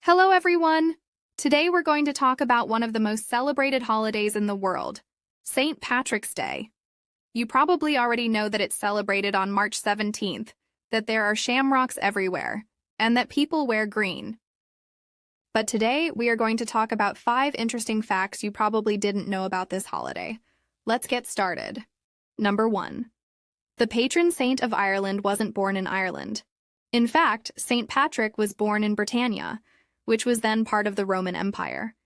Hello, everyone! Today we're going to talk about one of the most celebrated holidays in the world, St. Patrick's Day. You probably already know that it's celebrated on March 17th, that there are shamrocks everywhere, and that people wear green. But today we are going to talk about 5 interesting facts you probably didn't know about this holiday. Let's get started. Number 1. The patron saint of Ireland wasn't born in Ireland. In fact, St. Patrick was born in Britannia, which was then part of the Roman Empire.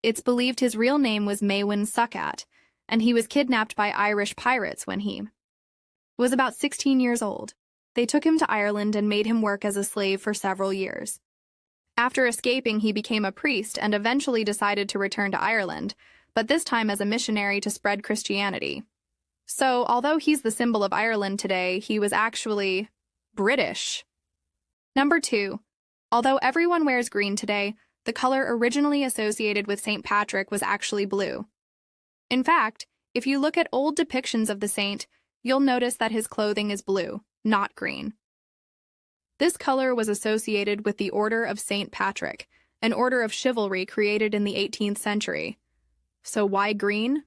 It's believed his real name was Maewyn Succat, and he was kidnapped by Irish pirates when he was about 16 years old. They took him to Ireland and made him work as a slave for several years. After escaping, he became a priest and eventually decided to return to Ireland, but this time as a missionary to spread Christianity. So, although he's the symbol of Ireland today, he was actually British. Number 2. Although everyone wears green today, the color originally associated with St. Patrick was actually blue. In fact, if you look at old depictions of the saint, you'll notice that his clothing is blue, not green. This color was associated with the Order of St. Patrick, an order of chivalry created in the 18th century. So why green?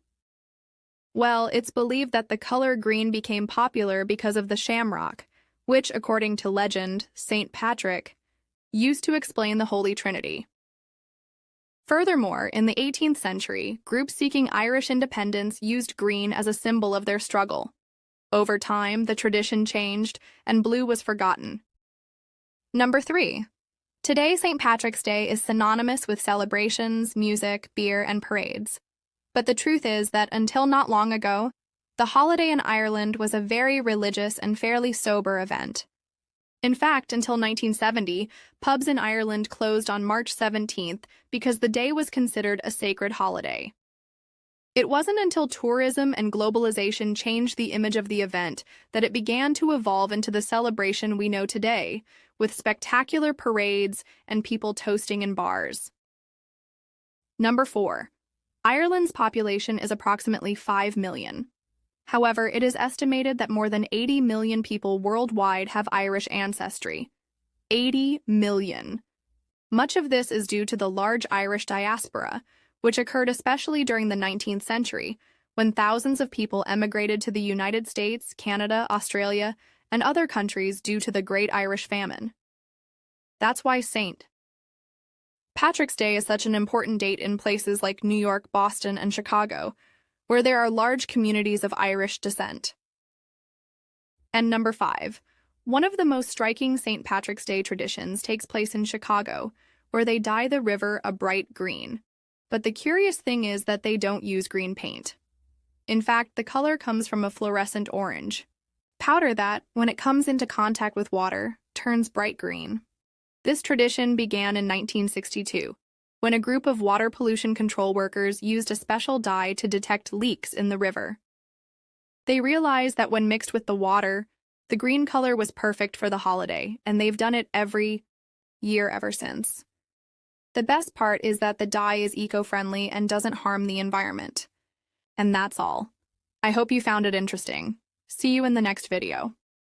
Well, it's believed that the color green became popular because of the shamrock, which, according to legend, St. Patrick used to explain the Holy Trinity. Furthermore, in the 18th century, groups seeking Irish independence used green as a symbol of their struggle. Over time, the tradition changed, and blue was forgotten. Number 3. Today, St. Patrick's Day is synonymous with celebrations, music, beer, and parades. But the truth is that until not long ago, the holiday in Ireland was a very religious and fairly sober event. In fact, until 1970, pubs in Ireland closed on March 17th because the day was considered a sacred holiday. It wasn't until tourism and globalization changed the image of the event that it began to evolve into the celebration we know today, with spectacular parades and people toasting in bars. Number 4. Ireland's population is approximately 5 million. However, it is estimated that more than 80 million people worldwide have Irish ancestry. 80 million. Much of this is due to the large Irish diaspora, which occurred especially during the 19th century, when thousands of people emigrated to the United States, Canada, Australia, and other countries due to the Great Irish Famine. That's why St. Patrick's Day is such an important date in places like New York, Boston, and Chicago, where there are large communities of Irish descent. And number 5. One of the most striking St. Patrick's Day traditions takes place in Chicago, where they dye the river a bright green. But the curious thing is that they don't use green paint. In fact, the color comes from a fluorescent orange powder that, when it comes into contact with water, turns bright green. This tradition began in 1962. When a group of water pollution control workers used a special dye to detect leaks in the river. They realized that when mixed with the water, the green color was perfect for the holiday, and they've done it every year ever since. The best part is that the dye is eco-friendly and doesn't harm the environment. And that's all. I hope you found it interesting. See you in the next video.